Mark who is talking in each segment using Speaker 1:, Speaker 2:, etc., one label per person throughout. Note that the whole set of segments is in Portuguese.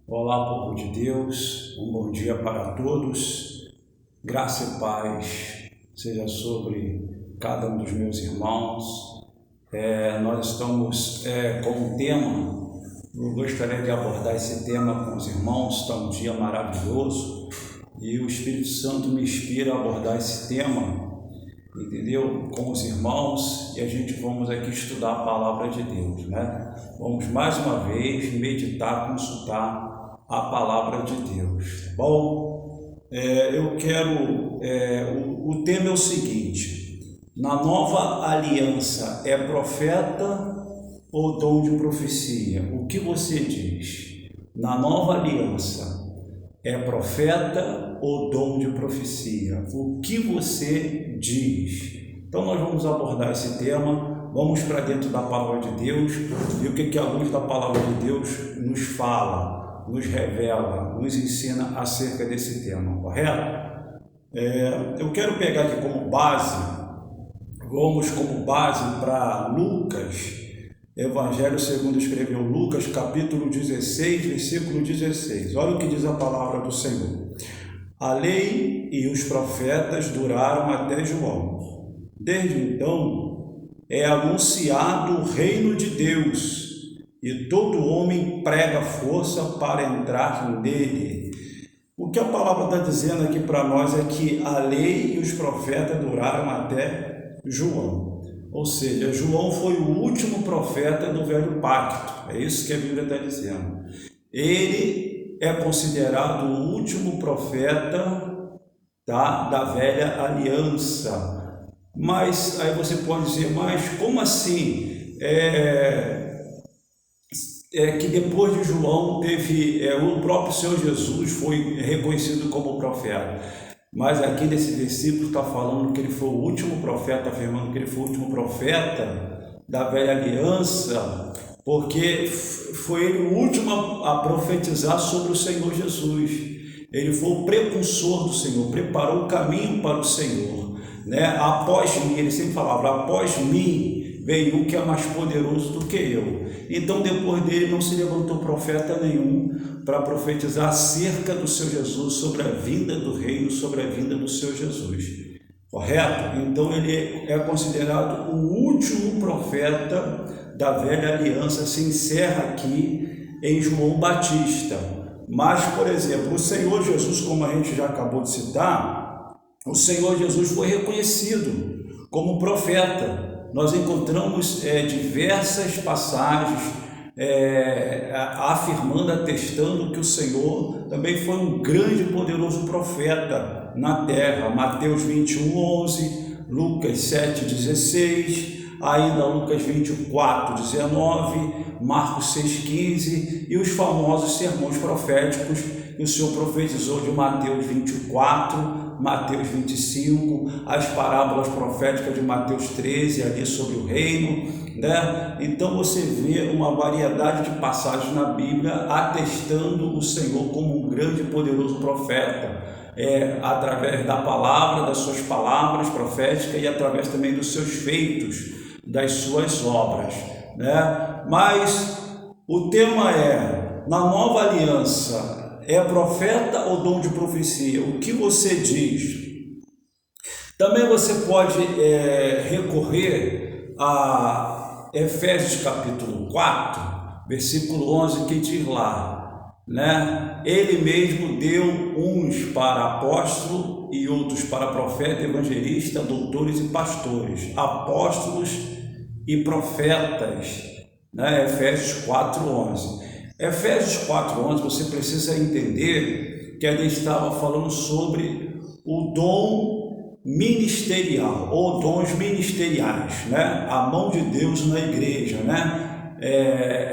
Speaker 1: Olá, povo de Deus, um bom dia para todos, graça e paz seja sobre cada um dos meus irmãos. Nós estamos com um tema, eu gostaria de abordar esse tema com os irmãos. Está um dia maravilhoso e o Espírito Santo me inspira a abordar esse tema, entendeu? Com os irmãos, e a gente vamos aqui estudar a palavra de Deus, né? Vamos mais uma vez meditar, consultar a palavra de Deus, tá bom? O tema é o seguinte: na nova aliança é profeta ou dom de profecia? O que você diz? Na nova aliança é profeta ou dom de profecia? O que você diz? Então nós vamos abordar esse tema, vamos para dentro da palavra de Deus e o que a luz da palavra de Deus nos fala, nos revela, nos ensina acerca desse tema, correto? Eu quero pegar aqui como base, vamos como base para Lucas, Evangelho segundo escreveu Lucas, capítulo 16, versículo 16. Olha o que diz a palavra do Senhor. A lei e os profetas duraram até João. Desde então é anunciado o reino de Deus, e todo homem prega força para entrar nele. O que a palavra está dizendo aqui para nós é que a lei e os profetas duraram até João. Ou seja, João foi o último profeta do Velho Pacto. É isso que a Bíblia está dizendo. Ele é considerado o último profeta da Velha Aliança. Mas aí você pode dizer, mas como assim? Que depois de João teve o próprio Senhor Jesus foi reconhecido como profeta. Mas aqui nesse versículo está falando que ele foi o último profeta, afirmando que ele foi o último profeta da Velha Aliança, porque foi ele o último a profetizar sobre o Senhor Jesus. Ele foi o precursor do Senhor, preparou o caminho para o Senhor, né? Após mim, ele sempre falava, após mim veio um que é mais poderoso do que eu. Então depois dele não se levantou profeta nenhum para profetizar acerca do seu Jesus, sobre a vinda do reino, sobre a vinda do seu Jesus, correto? Então ele é considerado o último profeta da Velha Aliança. Se encerra aqui em João Batista. Mas, por exemplo, o Senhor Jesus, como a gente já acabou de citar, o Senhor Jesus foi reconhecido como profeta. Nós encontramos diversas passagens afirmando, atestando que o Senhor também foi um grande e poderoso profeta na terra. Mateus 21, 11, Lucas 7, 16, ainda Lucas 24, 19, Marcos 6, 15 e os famosos sermões proféticos que o Senhor profetizou de Mateus 24, Mateus 25, as parábolas proféticas de Mateus 13, ali sobre o reino, né? Então você vê uma variedade de passagens na Bíblia atestando o Senhor como um grande e poderoso profeta, através da palavra, das suas palavras proféticas e através também dos seus feitos, das suas obras, né? Mas o tema na nova aliança, é profeta ou dom de profecia? O que você diz? Também você pode recorrer a Efésios capítulo 4, versículo 11, que diz lá, né? Ele mesmo deu uns para apóstolo e outros para profeta, evangelista, doutores e pastores, apóstolos e profetas, né? Efésios 4, 11. Efésios 4:11, você precisa entender que ele estava falando sobre o dom ministerial, ou dons ministeriais, né? A mão de Deus na igreja, né?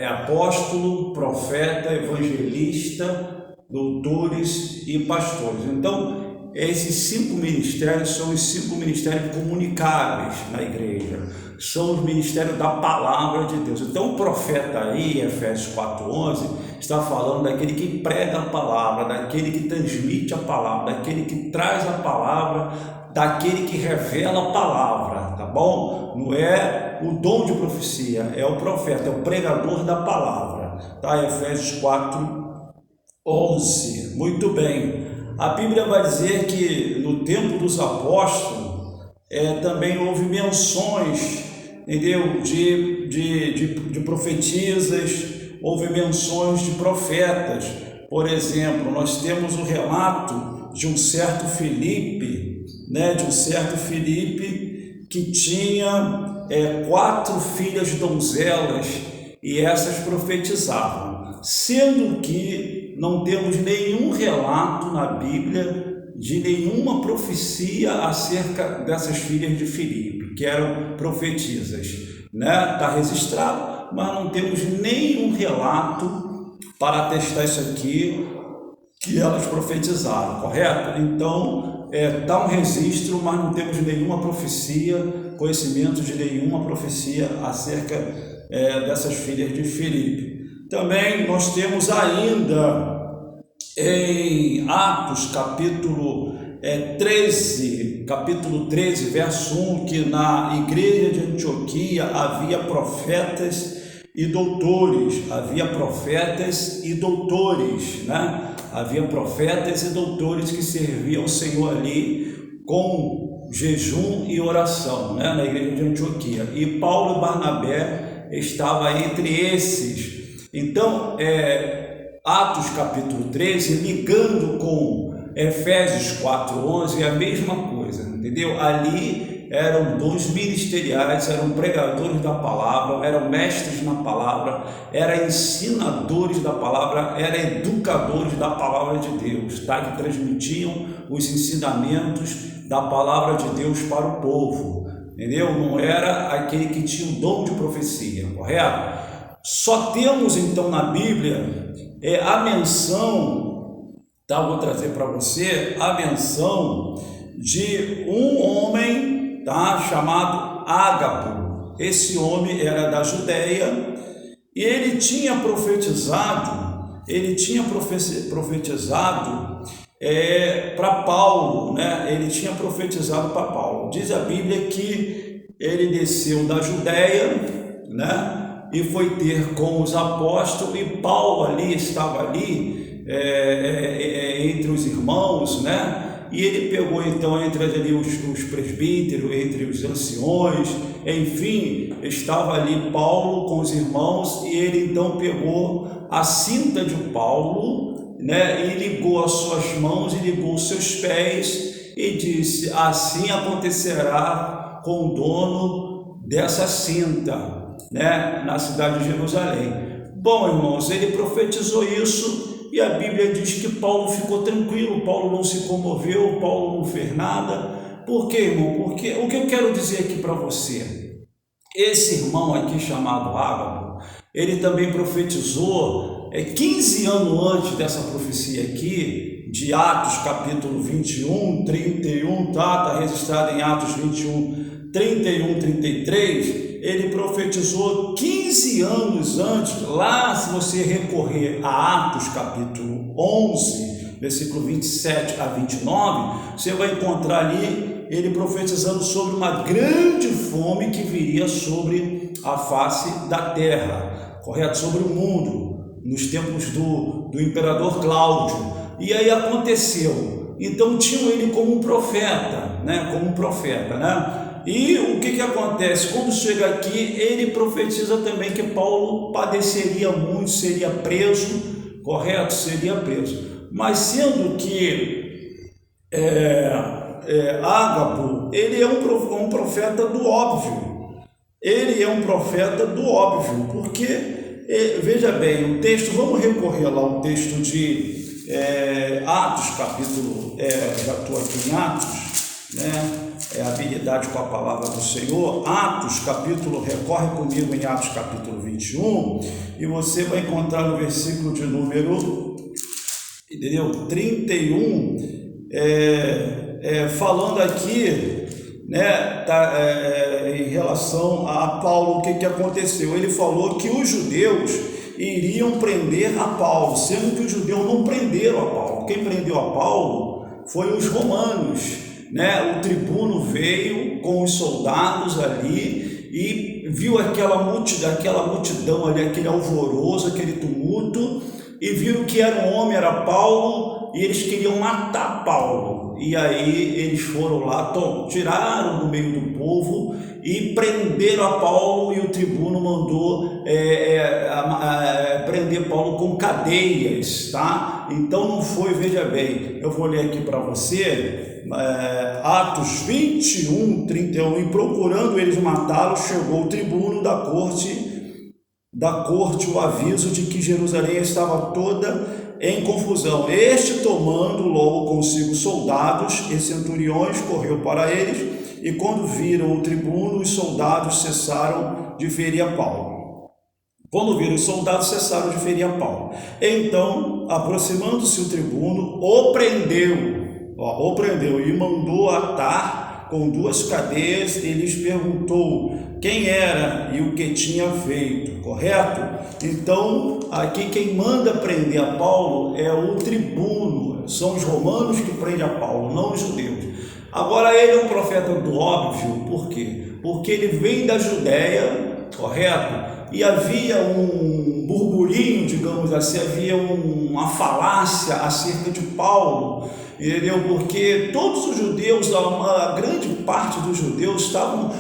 Speaker 1: Apóstolo, profeta, evangelista, doutores e pastores. Então, esses 5 ministérios são os 5 ministérios comunicáveis na igreja, são os ministérios da palavra de Deus. Então o profeta aí, Efésios 4:11, está falando daquele que prega a palavra, daquele que transmite a palavra, daquele que traz a palavra, daquele que revela a palavra, tá bom? Não é o dom de profecia, é o profeta, é o pregador da palavra, tá? Efésios 4, 11. Muito bem. A Bíblia vai dizer que no tempo dos apóstolos também houve menções, entendeu? De profetisas, houve menções de profetas. Por exemplo, nós temos o relato de um certo Filipe, que tinha 4 filhas donzelas e essas profetizavam, sendo que não temos nenhum relato na Bíblia de nenhuma profecia acerca dessas filhas de Filipe, que eram profetisas, Está registrado, mas não temos nenhum relato para atestar isso aqui, que elas profetizaram, correto? Então, está um registro, mas não temos nenhuma profecia, conhecimento de nenhuma profecia acerca dessas filhas de Filipe. Também nós temos ainda em Atos capítulo 13, verso 1, que na igreja de Antioquia havia profetas e doutores, Havia profetas e doutores que serviam ao Senhor ali com jejum e oração, na igreja de Antioquia. E Paulo e Barnabé estavam entre esses. Então, Atos capítulo 13, ligando com Efésios 4:11, é a mesma coisa, entendeu? Ali eram dons ministeriais, eram pregadores da palavra, eram mestres na palavra, eram ensinadores da palavra, eram educadores da palavra de Deus, que transmitiam os ensinamentos da palavra de Deus para o povo, entendeu? Não era aquele que tinha o dom de profecia, correto? Só temos então na Bíblia a menção, vou trazer para você a menção de um homem, chamado Ágabo. Esse homem era da Judéia e ele tinha profetizado para Paulo, Ele tinha profetizado para Paulo. Diz a Bíblia que ele desceu da Judéia, e foi ter com os apóstolos, e Paulo estava ali entre os irmãos, e ele pegou então entre ali os presbíteros, entre os anciões, enfim, estava ali Paulo com os irmãos, e ele então pegou a cinta de Paulo, e ligou as suas mãos e ligou os seus pés e disse: assim acontecerá com o dono dessa cinta, na cidade de Jerusalém. Bom, irmãos, ele profetizou isso e a Bíblia diz que Paulo ficou tranquilo, Paulo não se comoveu, Paulo não fez nada. Por quê, irmão? Porque o que eu quero dizer aqui para você, esse irmão aqui chamado Ágabo, ele também profetizou 15 anos antes dessa profecia aqui, de Atos capítulo 21, 31, está registrado em Atos 21, 31, 33, ele profetizou 15 anos antes. Lá, se você recorrer a Atos capítulo 11, versículo 27 a 29, você vai encontrar ali ele profetizando sobre uma grande fome que viria sobre a face da terra, correto? Sobre o mundo, nos tempos do imperador Cláudio. E aí aconteceu. Então tinham ele como um profeta, E o que acontece? Quando chega aqui, ele profetiza também que Paulo padeceria muito, seria preso, correto? Seria preso. Mas sendo que Ágabo, ele é um profeta do óbvio. Ele é um profeta do óbvio, porque, veja bem, o texto, vamos recorrer lá ao texto de Atos, capítulo, já estou aqui em Atos, habilidade com a palavra do Senhor. Atos, capítulo, recorre comigo em Atos, capítulo 21, e você vai encontrar no versículo de número, 31, falando aqui, em relação a Paulo, o que aconteceu? Ele falou que os judeus iriam prender a Paulo, sendo que os judeus não prenderam a Paulo. Quem prendeu a Paulo foi os romanos, O tribuno veio com os soldados ali e viu aquela multidão ali, aquele alvoroço, aquele tumulto, e viram que era um homem, era Paulo, e eles queriam matar Paulo. E aí eles foram lá, tiraram do meio do povo e prenderam a Paulo, e o tribuno mandou prender Paulo com cadeias, tá? Então não foi, veja bem, eu vou ler aqui para você, Atos 21, 31, e procurando eles matá-lo, chegou o tribuno da corte o aviso de que Jerusalém estava toda em confusão. Este, tomando logo consigo soldados e centuriões, correu para eles, e quando viram o tribuno, os soldados cessaram de ferir a Paulo. Quando viram os soldados, cessaram de ferir a Paulo. Então, aproximando-se o tribuno, o prendeu e mandou atar com 2 cadeias, e lhes perguntou quem era e o que tinha feito, correto? Então, aqui quem manda prender a Paulo é o tribuno, são os romanos que prendem a Paulo, não os judeus. Agora, ele é um profeta do óbvio, por quê? Porque ele vem da Judéia, correto? E havia um burburinho, digamos assim, havia uma falácia acerca de Paulo, entendeu? Porque todos os judeus, a grande parte dos judeus estavam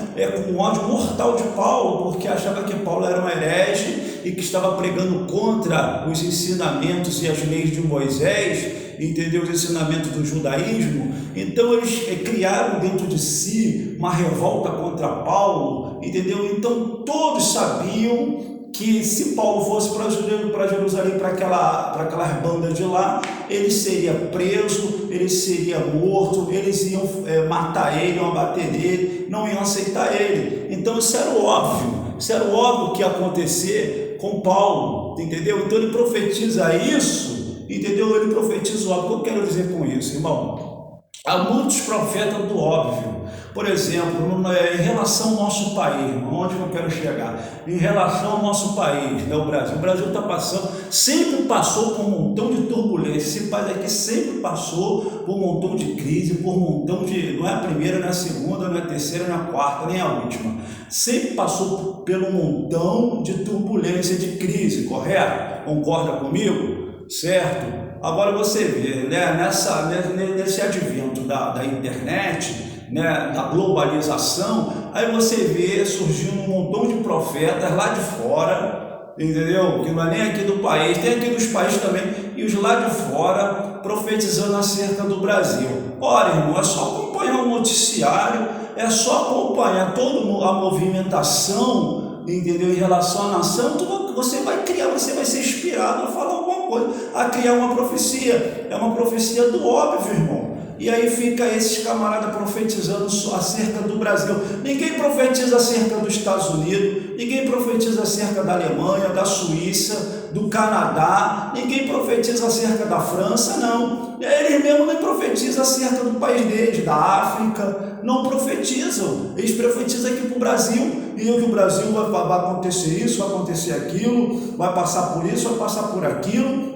Speaker 1: com ódio mortal de Paulo, porque achava que Paulo era um herege e que estava pregando contra os ensinamentos e as leis de Moisés, entendeu? Os ensinamentos do judaísmo. Então eles criaram dentro de si uma revolta contra Paulo, entendeu? Então todos sabiam que se Paulo fosse para Jerusalém, para aquelas bandas de lá, ele seria preso, ele seria morto, eles iam matar ele, iam abater nele, não iam aceitar ele. Então isso era óbvio que ia acontecer com Paulo, entendeu? Então ele profetiza isso, entendeu? Ele profetiza o óbvio. O que eu quero dizer com isso, irmão? Há muitos profetas do óbvio. Por exemplo, em relação ao nosso país, onde eu quero chegar? Em relação ao nosso país, o Brasil. O Brasil está passando, sempre passou por um montão de turbulência. Esse país aqui sempre passou por um montão de crise, por um montão de... Não é a primeira, não é a segunda, não é a terceira, não é a quarta, nem a última. Sempre passou pelo montão de turbulência, de crise, correto? Concorda comigo? Certo? Agora você vê, né, nesse advento da internet, né, da globalização, aí você vê surgindo um montão de profetas lá de fora, entendeu? Que não é nem aqui do país, tem aqui dos países também, e os lá de fora profetizando acerca do Brasil. Ora, irmão, é só acompanhar o noticiário, é só acompanhar toda a movimentação, entendeu? Em relação à nação, você vai ser inspirado a falar alguma coisa, a criar uma profecia. É uma profecia do óbvio, irmão. E aí fica esses camaradas profetizando acerca do Brasil. Ninguém profetiza acerca dos Estados Unidos, ninguém profetiza acerca da Alemanha, da Suíça, do Canadá, ninguém profetiza acerca da França, não. Eles mesmos nem profetizam acerca do país deles, da África, não profetizam. Eles profetizam aqui para o Brasil, e que o Brasil vai acontecer isso, vai acontecer aquilo, vai passar por isso, vai passar por aquilo.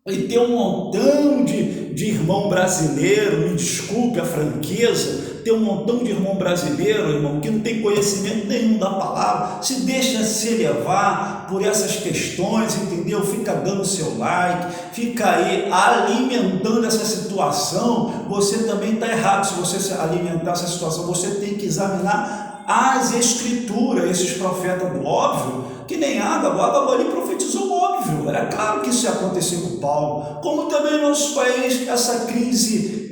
Speaker 1: E tem um montão de irmão brasileiro, me desculpe a franqueza, tem um montão de irmão brasileiro, irmão, que não tem conhecimento nenhum da palavra, se deixa se levar por essas questões, entendeu? Fica dando seu like, fica aí alimentando essa situação. Você também está errado se você alimentar essa situação. Você tem que examinar as escrituras, esses profetas do óbvio, que nem água ali profetizou o óbvio. Era claro que isso ia acontecer com Paulo. Como também no nosso país, essa crise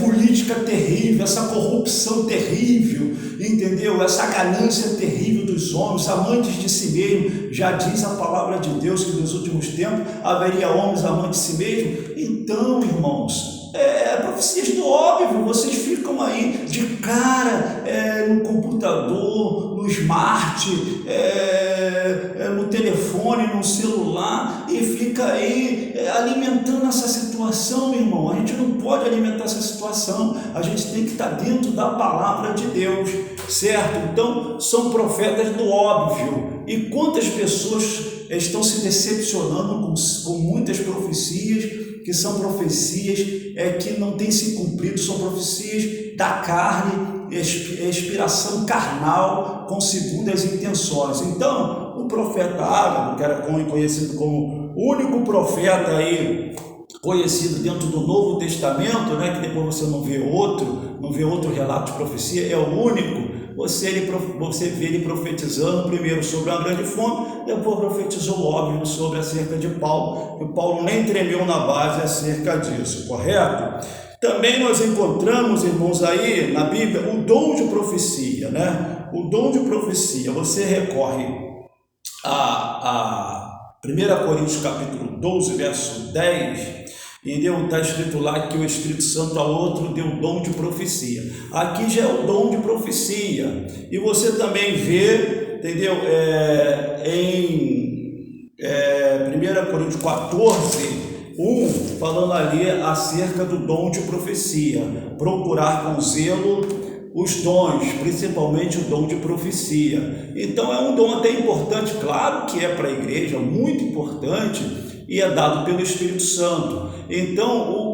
Speaker 1: política terrível, essa corrupção terrível, entendeu? Essa ganância terrível dos homens, amantes de si mesmo. Já diz a palavra de Deus que nos últimos tempos haveria homens amantes de si mesmo. Então, irmãos, profecias do óbvio, vocês ficam aí de cara no computador, no smart, no telefone, no celular, e fica aí alimentando essa situação, irmão. A gente não pode alimentar essa situação, a gente tem que estar dentro da palavra de Deus, certo? Então, são profetas do óbvio. E quantas pessoas estão se decepcionando com muitas profecias, que são profecias que não têm se cumprido, são profecias da carne, inspiração carnal, com segundas intenções. Então, o profeta Ágabo, que era conhecido como O único profeta aí conhecido dentro do Novo Testamento, né, que depois você não vê outro relato de profecia, é o único. Você vê ele profetizando primeiro sobre uma grande fome, depois profetizou óbvio sobre acerca de Paulo, e Paulo nem tremeu na base acerca disso, correto? Também nós encontramos, irmãos, aí na Bíblia o dom de profecia, né? O dom de profecia, você recorre a 1 Coríntios capítulo 12, verso 10, e está escrito lá que o Espírito Santo ao outro deu o dom de profecia. Aqui já é o dom de profecia. E você também vê, entendeu? Em 1 Coríntios 14, 1, falando ali acerca do dom de profecia. Procurar com zelo os dons, principalmente o dom de profecia. Então é um dom até importante, claro que é para a igreja, muito importante, e é dado pelo Espírito Santo. Então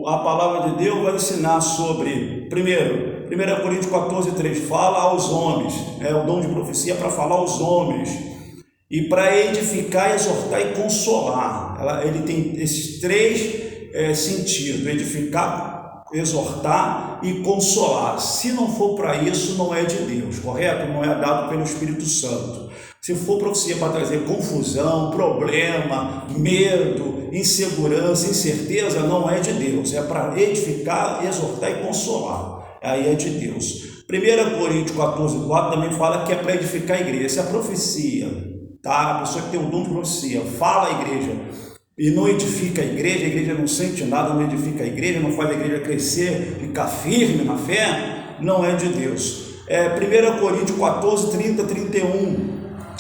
Speaker 1: a palavra de Deus vai ensinar sobre, primeiro, 1 Coríntios 14, 3, fala aos homens, o dom de profecia é para falar aos homens, e para edificar, exortar e consolar. Ele tem esses três sentidos: edificar, exortar e consolar. Se não for para isso, não é de Deus, correto? Não é dado pelo Espírito Santo. Se for profecia para trazer confusão, problema, medo, insegurança, incerteza, não é de Deus. É para edificar, exortar e consolar. Aí é de Deus. 1 Coríntios 14, 4 também fala que é para edificar a igreja. Essa é a profecia, tá? A pessoa que tem o dom de profecia fala a igreja e não edifica a igreja não sente nada, não edifica a igreja, não faz a igreja crescer, ficar firme na fé, não é de Deus. 1 Coríntios 14, 30, 31,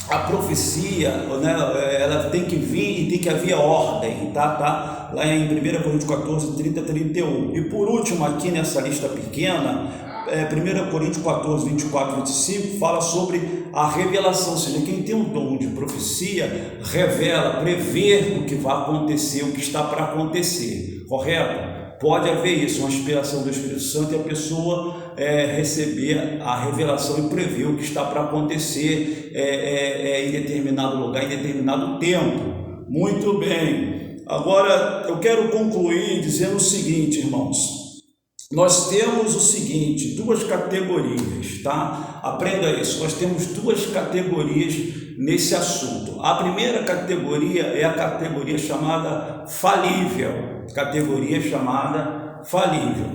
Speaker 1: a profecia, né, ela tem que vir e tem que haver ordem, tá? Lá em 1 Coríntios 14, 30, 31. E por último, aqui nessa lista pequena, 1 Coríntios 14, 24, 25, fala sobre a revelação, ou seja, quem tem o dom de profecia, revela, prevê o que vai acontecer, o que está para acontecer, correto? Pode haver isso, uma inspiração do Espírito Santo, e a pessoa receber a revelação e prever o que está para acontecer em determinado lugar, em determinado tempo. Muito bem. Agora, eu quero concluir dizendo o seguinte, irmãos. Nós temos o seguinte, duas categorias, tá? Aprenda isso. Nós temos duas categorias nesse assunto. A primeira categoria é a categoria chamada falível.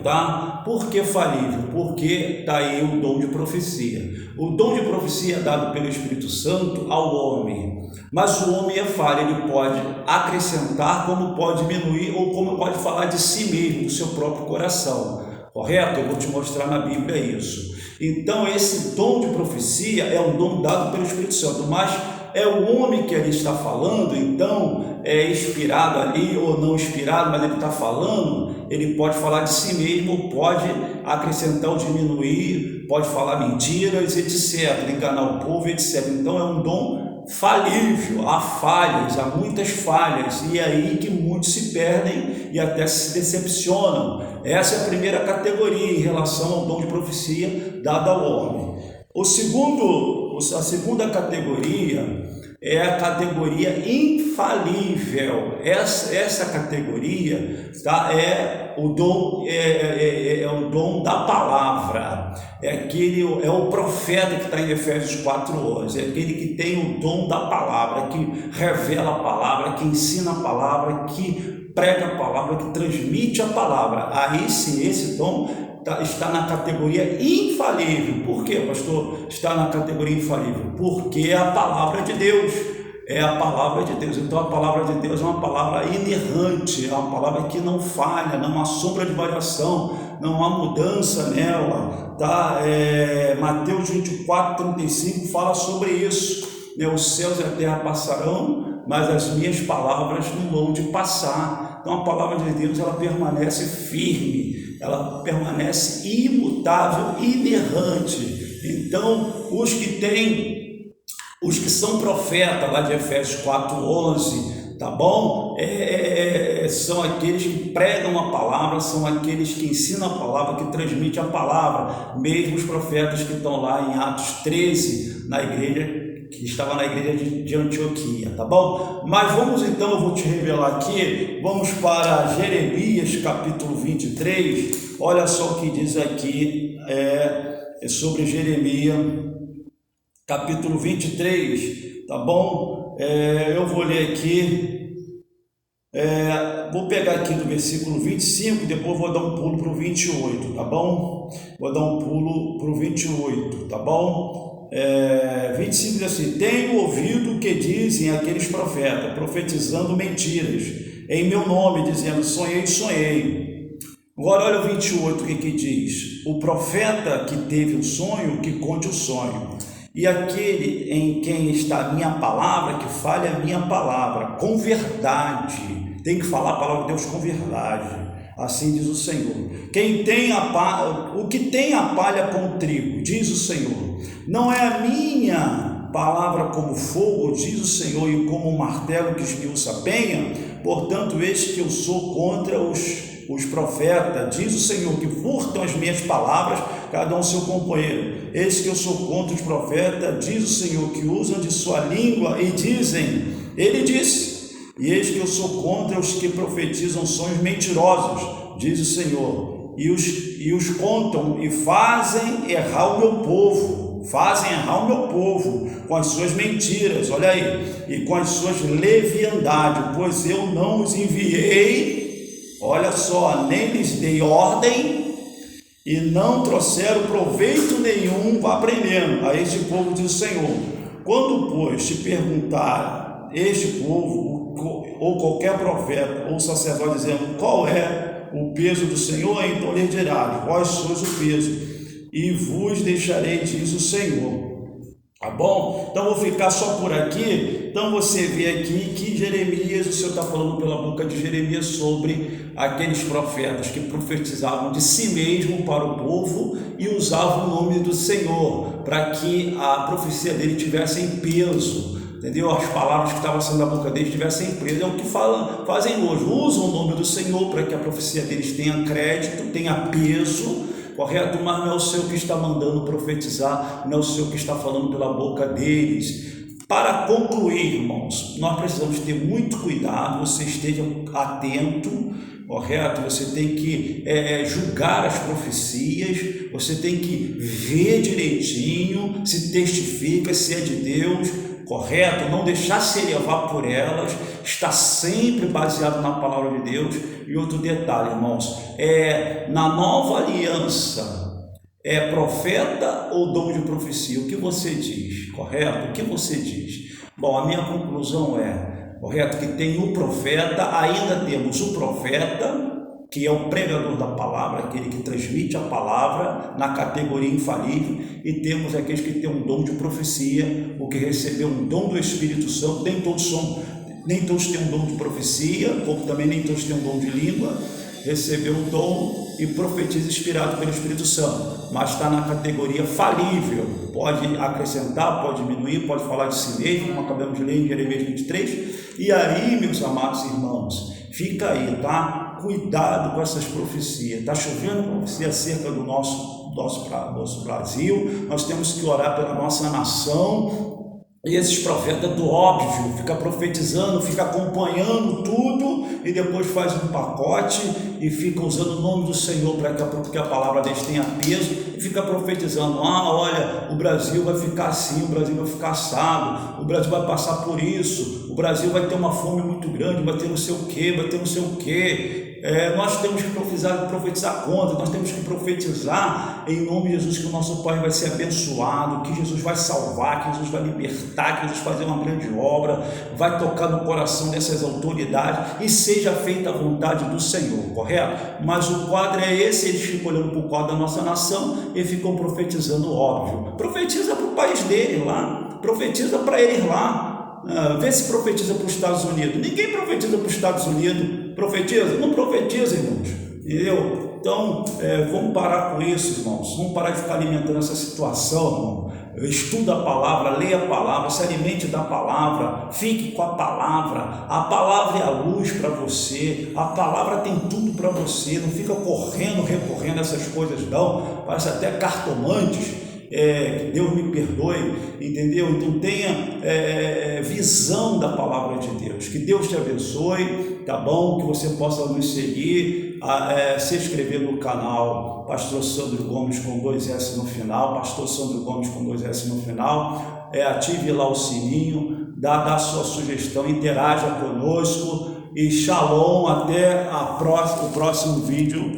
Speaker 1: Tá? Por que falível? Porque está aí o dom de profecia. O dom de profecia é dado pelo Espírito Santo ao homem, mas o homem é falho, ele pode acrescentar, como pode diminuir, ou como pode falar de si mesmo, do seu próprio coração, correto? Eu vou te mostrar na Bíblia isso. Então esse dom de profecia é um dom dado pelo Espírito Santo, mas é o homem que ali está falando, então é inspirado ali ou não inspirado, mas ele está falando, ele pode falar de si mesmo, pode acrescentar ou diminuir, pode falar mentiras, etc., enganar o povo, etc. Então é um dom falível, há falhas, há muitas falhas, e é aí que muitos se perdem e até se decepcionam. Essa é a primeira categoria em relação ao dom de profecia dado ao homem. A segunda categoria é a categoria infalível. Essa categoria, tá, é o dom da palavra. É o profeta que está em Efésios 4:11. É aquele que tem o dom da palavra, que revela a palavra, que ensina a palavra, que prega a palavra, que transmite a palavra. Aí sim, esse dom está na categoria infalível. Por quê, pastor? Está na categoria infalível porque é a palavra de Deus. É a palavra de Deus. Então a palavra de Deus é uma palavra inerrante, é uma palavra que não falha, não há sombra de variação, não há mudança nela, tá? Mateus 24, 35 fala sobre isso, né? Os céus e a terra passarão, mas as minhas palavras não vão de passar. Então a palavra de Deus, ela permanece firme, ela permanece imutável, inerrante. Então os que são profetas lá de Efésios 4:11, tá bom? São aqueles que pregam a palavra, são aqueles que ensinam a palavra, que transmitem a palavra. Mesmo os profetas que estão lá em Atos 13, na igreja que estava na igreja de Antioquia, tá bom? Mas vamos então, eu vou te revelar aqui, vamos para Jeremias capítulo 23, olha só o que diz aqui sobre Jeremias capítulo 23, tá bom? Eu vou ler aqui. Vou pegar aqui do versículo 25, depois vou dar um pulo para o 28, tá bom? Vou dar um pulo para o 28, tá bom? 25 diz assim: tenho ouvido o que dizem aqueles profetas, profetizando mentiras, em meu nome, dizendo, sonhei. Agora olha o 28, o que diz? O profeta que teve o sonho, que conte o sonho. E aquele em quem está a minha palavra, que fale a minha palavra, com verdade. Tem que falar a palavra de Deus com verdade. Assim diz o Senhor. O que tem a palha com o trigo, diz o Senhor. Não é a minha palavra como fogo, diz o Senhor, e como um martelo que esmiuça a penha? Portanto, eis que eu sou contra os profetas, diz o Senhor, que furtam as minhas palavras, cada um seu companheiro. Eis que eu sou contra os profetas, diz o Senhor, que usam de sua língua e dizem, ele disse, e eis que eu sou contra os que profetizam sonhos mentirosos, diz o Senhor, e os contam e fazem errar o meu povo, com as suas mentiras, olha aí, e com as suas leviandades, pois eu não os enviei, olha só, nem lhes dei ordem, e não trouxeram proveito nenhum, vá aprendendo, a este povo, diz o Senhor. Quando, pois, te perguntar este povo, ou qualquer profeta, ou sacerdote, dizendo, qual é o peso do Senhor? Então lhe dirás, vós sois o peso, e vos deixarei, diz o Senhor. Tá bom? Então vou ficar só por aqui. Então você vê aqui que Jeremias, o Senhor está falando pela boca de Jeremias sobre aqueles profetas que profetizavam de si mesmo para o povo e usavam o nome do Senhor para que a profecia dele tivesse peso, entendeu? As palavras que estavam saindo da boca deles tivessem peso. É o que fazem hoje, usam o nome do Senhor para que a profecia deles tenha crédito, tenha peso, correto? Mas não é o Senhor que está mandando profetizar, não é o Senhor que está falando pela boca deles. Para concluir, irmãos, nós precisamos ter muito cuidado, você esteja atento, correto? Você tem que julgar as profecias, você tem que ver direitinho se testifica, se é de Deus, correto? Não deixar se levar por elas, está sempre baseado na palavra de Deus. E outro detalhe, irmãos, na nova aliança, é profeta ou dom de profecia? O que você diz, correto? O que você diz? Bom, a minha conclusão correto, que tem o profeta, ainda temos o profeta, que é o pregador da palavra, aquele que transmite a palavra na categoria infalível, e temos aqueles que têm um dom de profecia, o que recebeu um dom do Espírito Santo. Nem todos têm um dom de profecia, como também nem todos têm um dom de língua, recebeu o dom e profetiza inspirado pelo Espírito Santo, mas está na categoria falível, pode acrescentar, pode diminuir, pode falar de si mesmo, como acabamos de ler em Jeremias 23, e aí, meus amados irmãos, fica aí, tá? Cuidado com essas profecias, está chovendo profecia acerca do nosso Brasil, nós temos que orar pela nossa nação. E esses profetas do óbvio, fica profetizando, fica acompanhando tudo e depois faz um pacote e fica usando o nome do Senhor para que a palavra deles tenha peso e fica profetizando, olha, o Brasil vai ficar assim, o Brasil vai ficar assado, o Brasil vai passar por isso, o Brasil vai ter uma fome muito grande, vai ter não sei o que, nós temos que profetizar contra, nós temos que profetizar em nome de Jesus que o nosso Pai vai ser abençoado, que Jesus vai salvar, que Jesus vai libertar, que Jesus vai fazer uma grande obra, vai tocar no coração dessas autoridades e seja feita a vontade do Senhor, correto? Mas o quadro é esse, eles ficam olhando para o quadro da nossa nação e ficam profetizando óbvio. Profetiza para o país dele lá, profetiza para eles lá. Vê se profetiza para os Estados Unidos. Ninguém profetiza para os Estados Unidos. Profetiza? Não profetiza, irmãos. Entendeu? Então, vamos parar com isso, irmãos. Vamos parar de ficar alimentando essa situação, irmão. Estuda a palavra, leia a palavra, se alimente da palavra, fique com a palavra. A palavra é a luz para você, a palavra tem tudo para você. Não fica recorrendo a essas coisas, não. Parece até cartomantes. que Deus me perdoe, entendeu? Então tenha visão da palavra de Deus. Que Deus te abençoe, tá bom? Que você possa nos seguir, se inscrever no canal Pastor Sandro Gomes com 2S no final, Pastor Sandro Gomes com 2S no final, ative lá o sininho, dá a sua sugestão, interaja conosco e shalom, até o próximo vídeo.